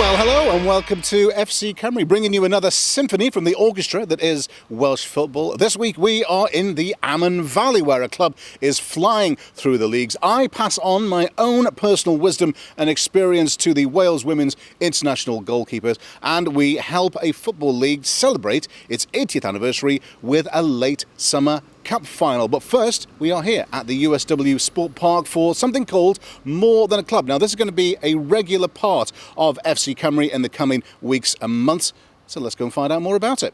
Well, hello and welcome to FC Cymru, bringing you another symphony from the orchestra that is Welsh football. This week we are in the Cwmamman Valley, where a club is flying through the leagues. I pass on my own personal wisdom and experience to the Wales Women's International Goalkeepers, and we help a football league celebrate its 80th anniversary with a late summer Cup final. But first, we are here at the USW Sport Park for something called More Than a Club. Now, this is going to be a regular part of FC Cymru in the coming weeks and months. So let's go and find out more about it.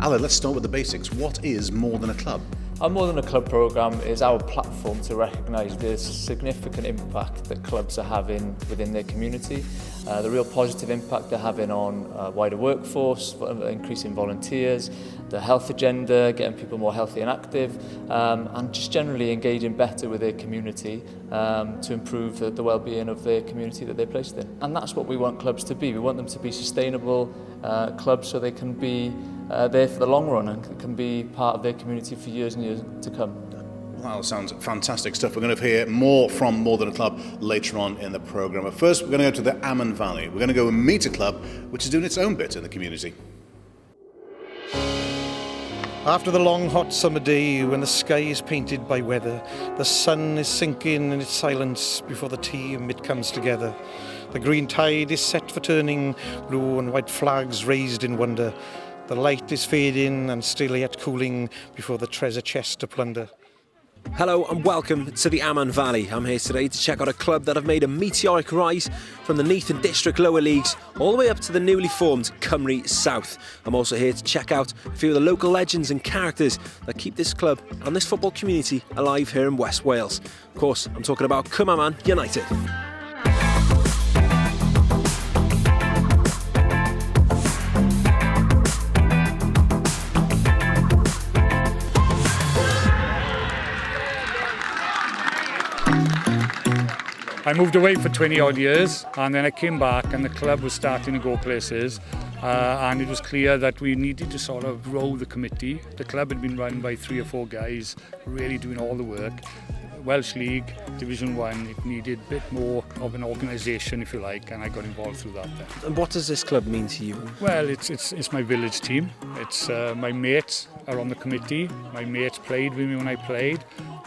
Alan, let's start with the basics. What is More Than a Club? Our More Than a Club programme is our platform to recognise the significant impact that clubs are having within their community, the real positive impact they're having on wider workforce, increasing volunteers, the health agenda, getting people more healthy and active, and just generally engaging better with their community to improve the well-being of their community that they're placed in. And that's what we want clubs to be. We want them to be sustainable clubs so they can be there for the long run and can be part of their community for years and years to come. Wow, sounds fantastic stuff. We're going to hear more from More Than a Club later on in the programme. But first, we're going to go to the Cwmamman Valley. We're going to go and meet a club which is doing its own bit in the community. After the long hot summer day, when the sky is painted by weather, the sun is sinking in its silence before the team it comes together. The green tide is set for turning, blue and white flags raised in wonder. The light is fading and still yet cooling before the treasure chest to plunder. Hello and welcome to the Cwmamman Valley. I'm here today to check out a club that have made a meteoric rise from the Neath and Dirstrict lower leagues all the way up to the newly formed Cymru South. I'm also here to check out a few of the local legends and characters that keep this club and this football community alive here in West Wales. Of course, I'm talking about Cwmamman United. I moved away for 20 odd years and then I came back and the club was starting to go places and it was clear that we needed to sort of grow the committee. The club had been run by 3 or 4 guys really doing all the work. Welsh League, Division 1, it needed a bit more of an organisation, if you like, and I got involved through that then. And what does this club mean to you? Well, it's my village team. It's my mates are on the committee. My mates played with me when I played.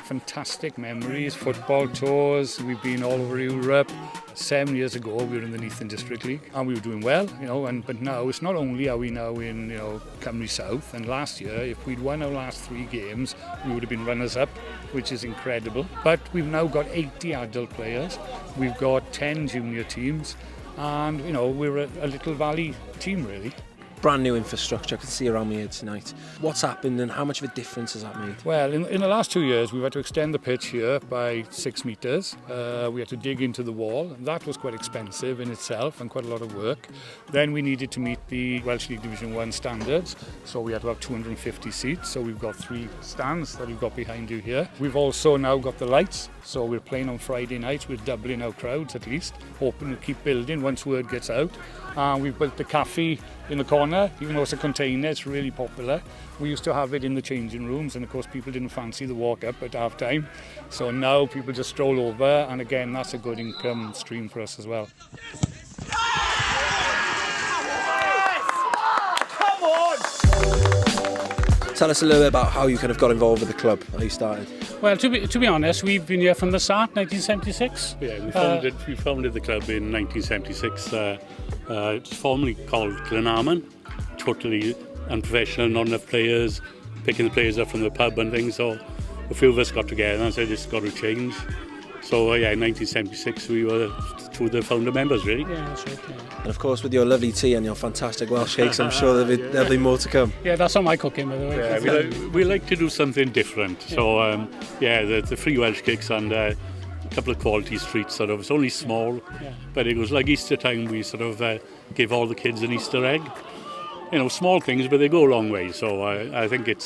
Fantastic memories, football tours, we've been all over Europe. 7 years ago we were in the Neath and District League and we were doing well, but now it's not only are we now in Cymru South, and last year if we'd won our last 3 games we would have been runners up, which is incredible. But we've now got 80 adult players, we've got 10 junior teams, and we're a little valley team really. Brand new infrastructure, I can see around me here tonight. What's happened and how much of a difference has that made? Well, in the last 2 years we've had to extend the pitch here by 6 metres. We had to dig into the wall. That was quite expensive in itself and quite a lot of work. Then we needed to meet the Welsh League Division 1 standards, so we had to have 250 seats. So we've got 3 stands that we've got behind you here. We've also now got the lights, so we're playing on Friday nights. We're doubling our crowds at least, hoping to keep building once word gets out. We've built the cafe in the corner, even though it's a container, it's really popular. We used to have it in the changing rooms, and of course people didn't fancy the walk up at half time. So now people just stroll over, and again that's a good income stream for us as well. Come on! Tell us a little bit about how you kind of got involved with the club, how you started. Well, to be honest, we've been here from the start, 1976. Yeah, we founded the club in 1976. It's formerly called Cwmamman. Totally unprofessional, not enough players, picking the players up from the pub and things. So a few of us got together and said it's got to change. So in 1976 we were 2 of the founder members really. Yeah, that's right. Yeah. And of course with your lovely tea and your fantastic Welsh cakes, I'm sure there'll be more to come. Yeah, that's not my cooking, by the way. Yeah, we like to do something different. Yeah. So the free Welsh cakes and a couple of quality treats sort of. It's only small, but it was like Easter time. We sort of give all the kids an Easter egg. Small things, but they go a long way. So I think it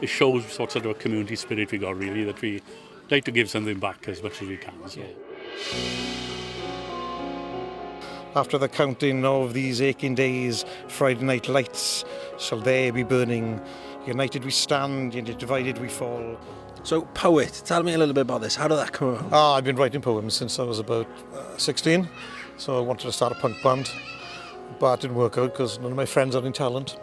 shows what sort of a community spirit we got really, that we like to give something back as much as we can. So. After the counting of these aching days, Friday night lights shall there be burning. United we stand, yet divided we fall. So, poet, tell me a little bit about this. How did that come about? I've been writing poems since I was about 16, so I wanted to start a punk band, but it didn't work out because none of my friends had any talent.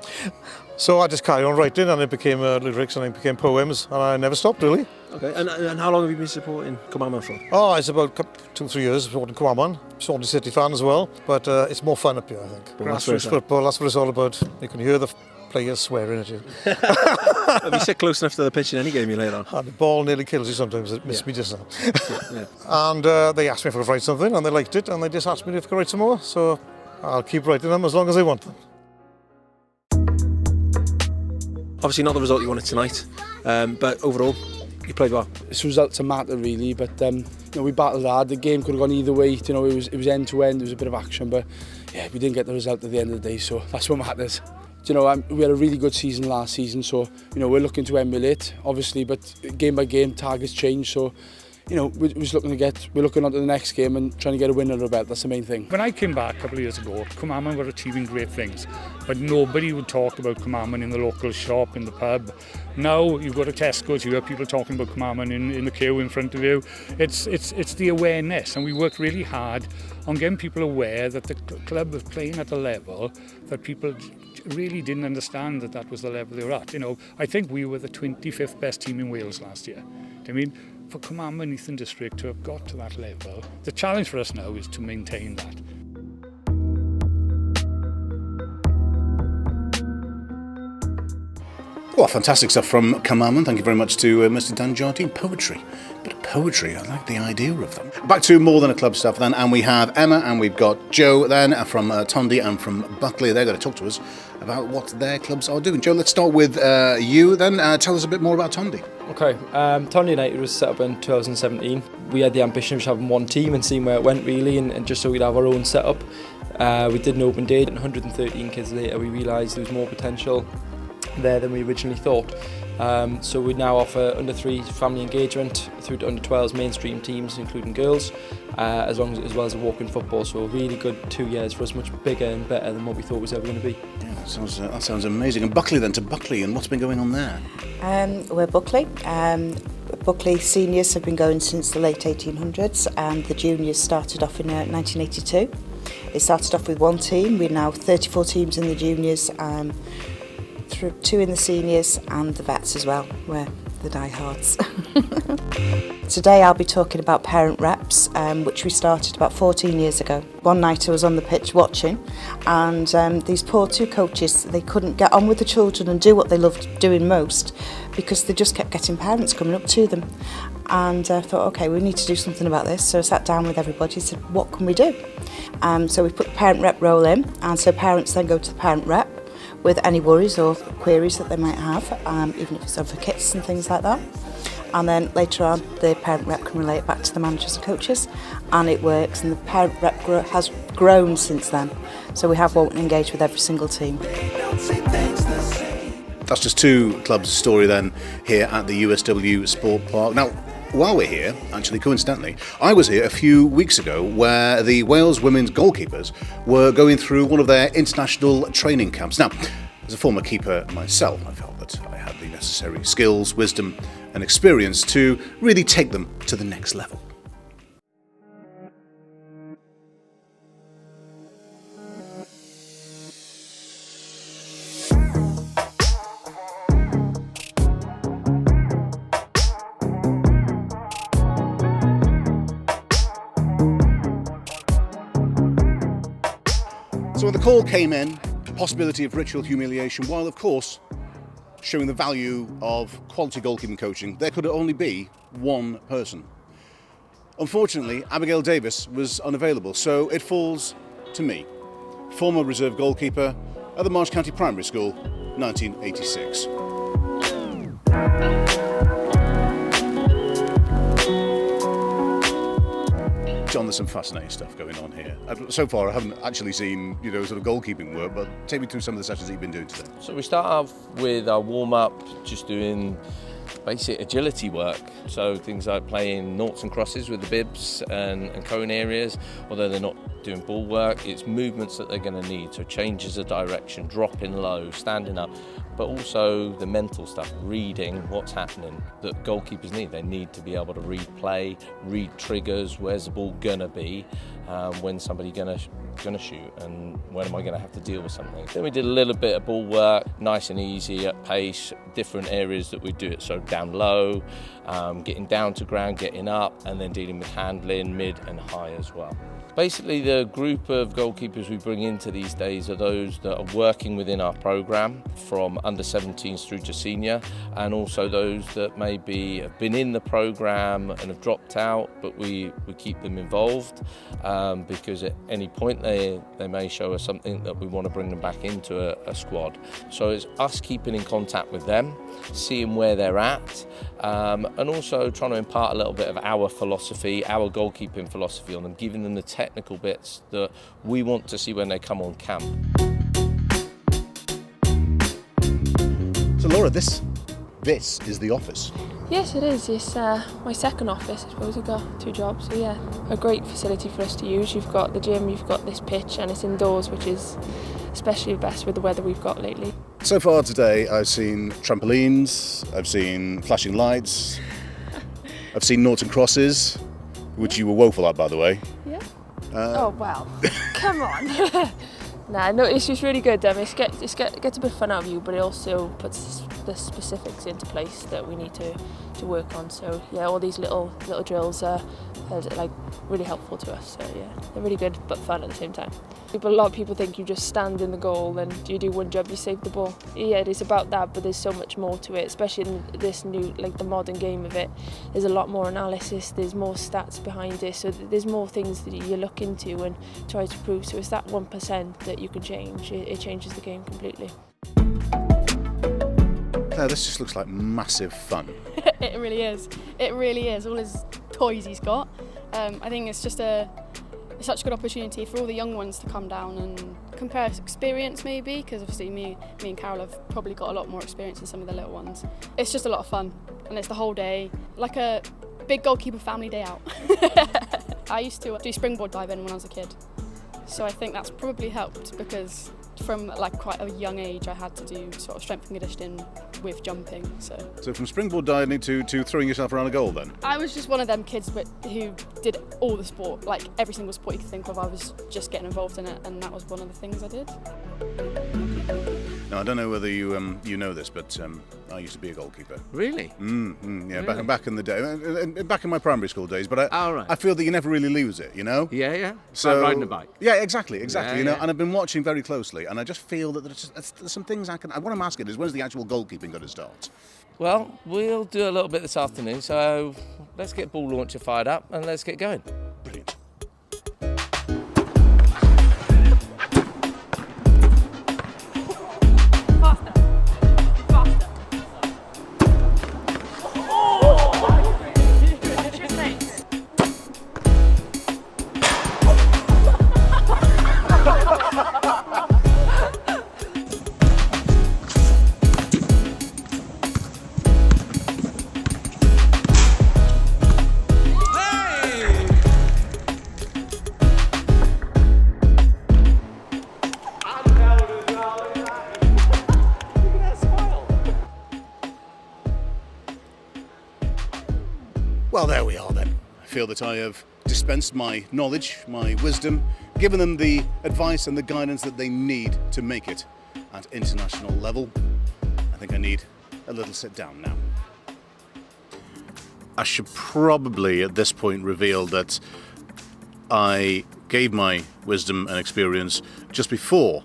So I just carried on writing, and it became lyrics, and it became poems, and I never stopped really. Okay, and how long have you been supporting Cwmamman for? It's about 2-3 years supporting Cwmamman. Swansea City fan as well, but it's more fun up here, I think. Well, that's where Grassroots football, that's what it's all about. You can hear the players swearing at you. Have you sit close enough to the pitch in any game you laid on? And the ball nearly kills you sometimes. It missed me just now. Yeah. And they asked me if I could write something, and they liked it, and they just asked me if I could write some more. So I'll keep writing them as long as they want them. Obviously not the result you wanted tonight, but overall, you played well. It's results that matter really, but we battled hard. The game could have gone either way. It was end to end. There was a bit of action, but yeah, we didn't get the result at the end of the day. So that's what matters. We had a really good season last season, so we're looking to emulate, obviously, but game by game targets change. So we're looking on to the next game and trying to get a win under the belt. That's the main thing. When I came back a couple of years ago, Cwmamman were achieving great things, but nobody would talk about Cwmamman in the local shop, in the pub. Now you've got a Tesco's, you hear people talking about Cwmamman in the queue in front of you. It's the awareness, and we worked really hard on getting people aware that the club was playing at a level that people really didn't understand that was the level they were at. I think we were the 25th best team in Wales last year. I mean, for Cwmamman, Eastern District to have got to that level, the challenge for us now is to maintain that. Well, fantastic stuff from Cwmamman. Thank you very much to Mr. Dan Jardine. Poetry. Bit of poetry. I like the idea of them. Back to more than a club stuff then, and we have Emma and we've got Joe then from Tondy and from Buckley. They're going to talk to us about what their clubs are doing. Joe, let's start with you then. Tell us a bit more about Tondy. Okay, Tondy United was set up in 2017. We had the ambition of having one team and seeing where it went really, and just so we'd have our own setup. We did an open day, and 113 kids later we realised there was more potential there than we originally thought. So we now offer under 3 family engagement through to under 12s mainstream teams, including girls, as well as a walk-in football. So a really good 2 years for us, much bigger and better than what we thought it was ever going to be. Yeah, that sounds amazing. And Buckley then, to Buckley, and what's been going on there? We're Buckley. Buckley seniors have been going since the late 1800s, and the juniors started off in 1982. It started off with one team. We're now 34 teams in the juniors, 2 in the seniors, and the vets as well. We're the diehards. Today I'll be talking about parent reps, which we started about 14 years ago. One night I was on the pitch watching, and these poor 2 coaches, they couldn't get on with the children and do what they loved doing most because they just kept getting parents coming up to them. And I thought, okay, we need to do something about this. So I sat down with everybody and said, what can we do? So we put the parent rep role in, and so parents then go to the parent rep with any worries or queries that they might have, even if it's over kits and things like that. And then later on, the parent rep can relate it back to the managers and coaches, and it works. And the parent rep has grown since then. So we have one engaged with every single team. That's just 2 clubs' story then here at the USW Sport Park. Now, while we're here, actually coincidentally, I was here a few weeks ago where the Wales women's goalkeepers were going through one of their international training camps. Now, as a former keeper myself, I felt that I had the necessary skills, wisdom and experience to really take them to the next level. So when the call came in, the possibility of ritual humiliation, while of course showing the value of quality goalkeeping coaching, there could only be one person. Unfortunately, Abigail Davis was unavailable, so it falls to me, former reserve goalkeeper at the Marsh County Primary School, 1986. John, there's some fascinating stuff going on here. So far, I haven't actually seen, sort of goalkeeping work, but take me through some of the sessions that you've been doing today. So we start off with our warm-up, just doing basic agility work. So things like playing noughts and crosses with the bibs and cone areas. Although they're not doing ball work, it's movements that they're going to need. So changes of direction, dropping low, standing up. but also the mental stuff, reading what's happening that goalkeepers need. They need to be able to read play, read triggers, where's the ball gonna be, when somebody gonna shoot, and when am I gonna have to deal with something. Then we did a little bit of ball work, nice and easy at pace, different areas that we do it, so down low, getting down to ground, getting up, and then dealing with handling, mid and high as well. Basically, the group of goalkeepers we bring into these days are those that are working within our programme from under 17s through to senior, and also those that maybe have been in the programme and have dropped out, but we keep them involved because at any point they may show us something that we want to bring them back into a squad. So it's us keeping in contact with them, seeing where they're at, and also trying to impart a little bit of our philosophy, our goalkeeping philosophy on them, giving them the technical bits that we want to see when they come on camp. So Laura, this is the office. Yes, it is. It's my second office. I suppose I've got 2 jobs. So yeah, a great facility for us to use. You've got the gym, you've got this pitch, and it's indoors, which is especially best with the weather we've got lately. So far today, I've seen trampolines, I've seen flashing lights, I've seen noughts and crosses, which you were woeful at, by the way. Yeah. Oh wow! Come on. Nah, no, it's just really good. It gets a bit of fun out of you, but it also puts the specifics into place that we need to work on. So yeah, all these little drills are like really helpful to us. So yeah, they're really good but fun at the same time. A lot of people think you just stand in the goal and you do one job, you save the ball. Yeah, it is about that, but there's so much more to it, especially in this new, like the modern game of it. There's a lot more analysis, there's more stats behind it, so there's more things that you look into and try to prove. So it's that 1% that you can change. It changes the game completely. Claire, this just looks like massive fun. It really is. It really is. All his toys he's got. I think it's just it's such a good opportunity for all the young ones to come down and compare experience maybe, because obviously me and Carol have probably got a lot more experience than some of the little ones. It's just a lot of fun, and it's the whole day, like a big goalkeeper family day out. I used to do springboard diving when I was a kid, so I think that's probably helped, because from like quite a young age I had to do sort of strength and conditioning with jumping. So from springboard diving to throwing yourself around a goal then? I was just one of them kids who did all the sport, like every single sport you could think of. I was just getting involved in it, and that was one of the things I did. Now I don't know whether you know this, but I used to be a goalkeeper. Really? Yeah, really? back in the day, back in my primary school days. But right. I feel that you never really lose it, you know? Yeah. So like riding a bike. Yeah, exactly. Yeah, you know, yeah. and I've been watching very closely, and I just feel that there's some things what I'm asking is, when's the actual goalkeeping going to start? Well, we'll do a little bit this afternoon, so let's get ball launcher fired up and let's get going. Brilliant. Well, there we are then. I feel that I have dispensed my knowledge, my wisdom, given them the advice and the guidance that they need to make it at international level. I think I need a little sit down now. I should probably at this point reveal that I gave my wisdom and experience just before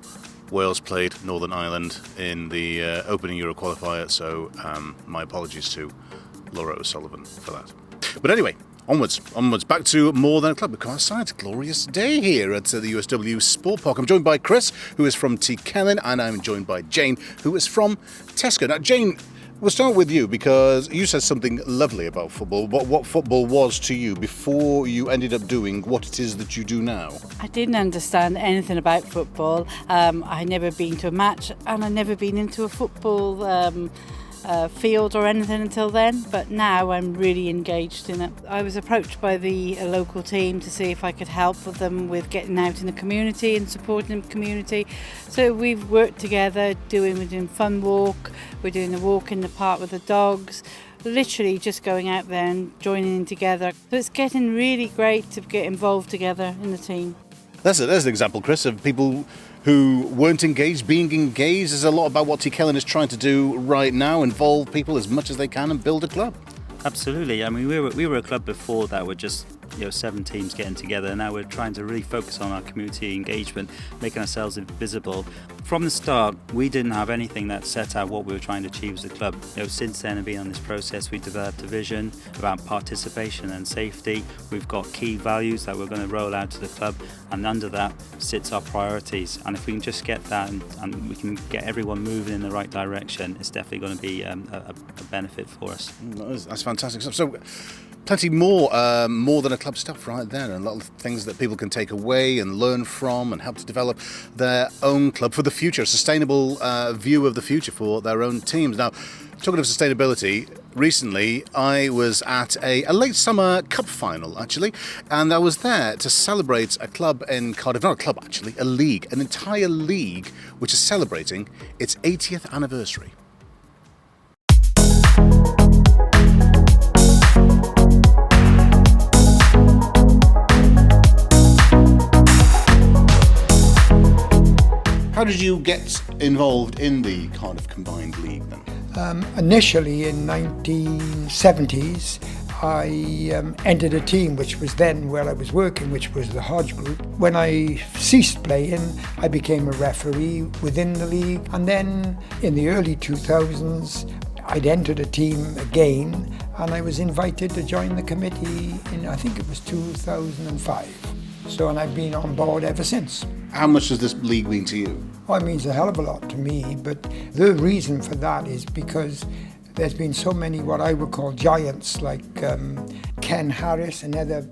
Wales played Northern Ireland in the opening Euro qualifier, so my apologies to Laura O'Sullivan for that. But anyway, onwards, back to more than a club, because it's a glorious day here at the USW Sport Park. I'm joined by Chris, who is from T. Kellen, and I'm joined by Jane, who is from Tesco. Now, Jane, we'll start with you, because you said something lovely about football, what football was to you before you ended up doing what it is that you do now. I didn't understand anything about football. I'd never been to a match, and I'd never been into a football field or anything until then, but now I'm really engaged in it. I was approached by the local team to see if I could help with them with getting out in the community and supporting the community. So we've worked together, we're doing fun walk, we're doing a walk in the park with the dogs, literally just going out there and joining in together. So it's getting really great to get involved together in the team. There's an example, Chris, of people who weren't engaged, being engaged. There's a lot about what T. Kellen is trying to do right now, involve people as much as they can and build a club. Absolutely. I mean, we were a club before that were just 7 teams getting together. Now we're trying to really focus on our community engagement, making ourselves visible. From the start, we didn't have anything that set out what we were trying to achieve as a club. Since then and being on this process, we developed a vision about participation and safety. We've got key values that we're going to roll out to the club, and under that sits our priorities. And if we can just get that and we can get everyone moving in the right direction, it's definitely going to be a benefit for us. That's fantastic stuff. So, plenty more than a club stuff right there, and a lot of things that people can take away and learn from and help to develop their own club for the future, a sustainable view of the future for their own teams. Now, talking of sustainability, recently I was at a late summer cup final, actually, and I was there to celebrate a club in Cardiff, not a club actually, a league, an entire league which is celebrating its 80th anniversary. How did you get involved in the Cardiff Combined League then? Initially in 1970s, I entered a team which was then where I was working, which was the Hodge Group. When I ceased playing, I became a referee within the league, and then in the early 2000s, I'd entered a team again, and I was invited to join the committee in, I think it was 2005. And I've been on board ever since. How much does this league mean to you? Well, it means a hell of a lot to me, but the reason for that is because there's been so many what I would call giants, like Ken Harris, another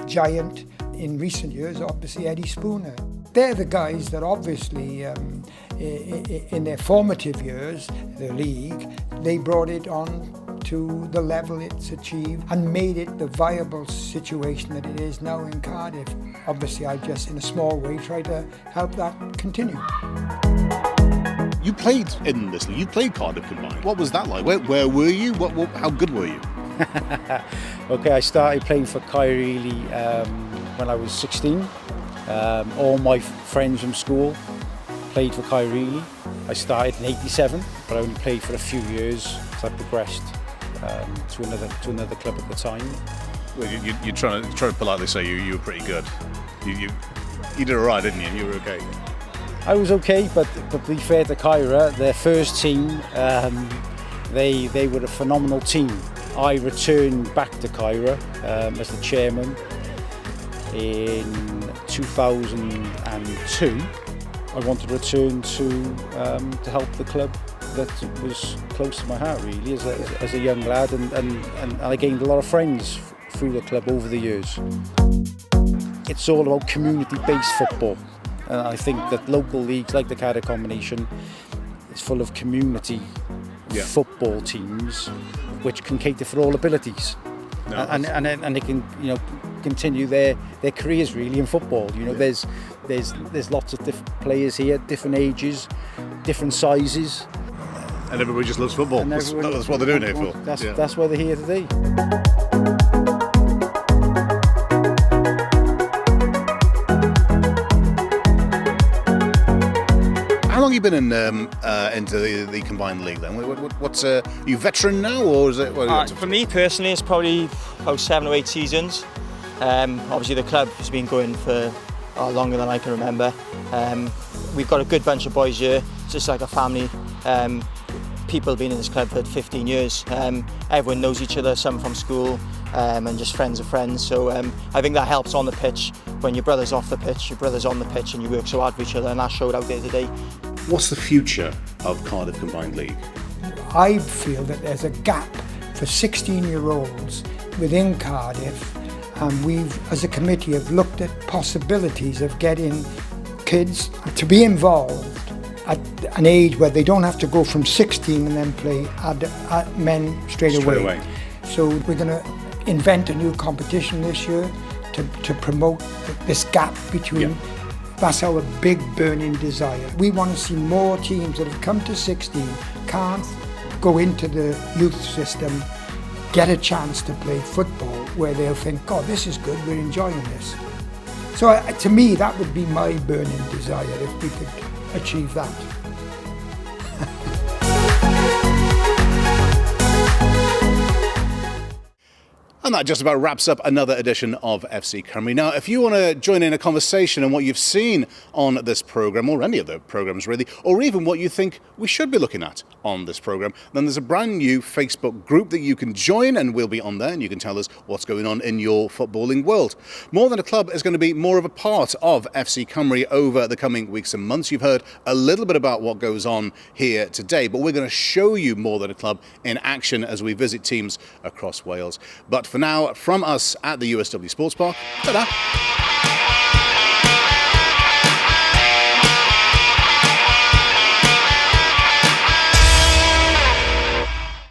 giant. In recent years, obviously Eddie Spooner. They're the guys that obviously, in their formative years, the league, they brought it on to the level it's achieved and made it the viable situation that it is now in Cardiff. Obviously, I just, in a small way, try to help that continue. You played in this league, you played Cardiff Combined. What was that like? Where were you? How good were you? Okay, I started playing for Kyrie when I was 16. All my friends from school played for Kyrie. I started in '87, but I only played for a few years, so I progressed to another club at the time. Well, you're trying to politely say you were pretty good. You did all right, didn't you? You were okay. I was okay, but to be fair to Kyra, their first team, they were a phenomenal team. I returned back to Kyra as the chairman in 2002. I wanted to return to help the club that was close to my heart, really, as a young lad, and I gained a lot of friends through the club over the years. It's all about community-based football, and I think that local leagues like the Cardiff Combination is full of community football teams which can cater for all abilities, and they can continue their careers really in football. There's lots of different players here, different ages, different sizes. And everybody just loves football. That's what they're doing here for. That's why they're here today. How long have you been into the Combined League then? What's are you veteran now, or is it? For me personally, it's probably about 7 or 8 seasons. Obviously, the club has been going for longer than I can remember. We've got a good bunch of boys here, just like a family. People have been in this club for 15 years. Everyone knows each other, some from school, and just friends of friends. So I think that helps on the pitch. When your brother's off the pitch, your brother's on the pitch, and you work so hard for each other, and that showed out there today. What's the future of Cardiff Combined League? I feel that there's a gap for 16-year-olds within Cardiff, and we've, as a committee, have looked at possibilities of getting kids to be involved at an age where they don't have to go from 16 and then play at men straight away. So we're going to invent a new competition this year to promote this gap between. That's our big burning desire. We want to see more teams that have come to 16, can't go into the youth system, get a chance to play football where they'll think, God, this is good, we're enjoying this. So to me, that would be my burning desire if we could achieve that. And that just about wraps up another edition of FC Cymru. Now, if you want to join in a conversation on what you've seen on this programme, or any of the programmes really, or even what you think we should be looking at on this programme, then there's a brand new Facebook group that you can join, and we'll be on there, and you can tell us what's going on in your footballing world. More Than a Club is going to be more of a part of FC Cymru over the coming weeks and months. You've heard a little bit about what goes on here today, but we're going to show you More Than a Club in action as we visit teams across Wales. But for now, from us at the USW Sports Park, ta-da!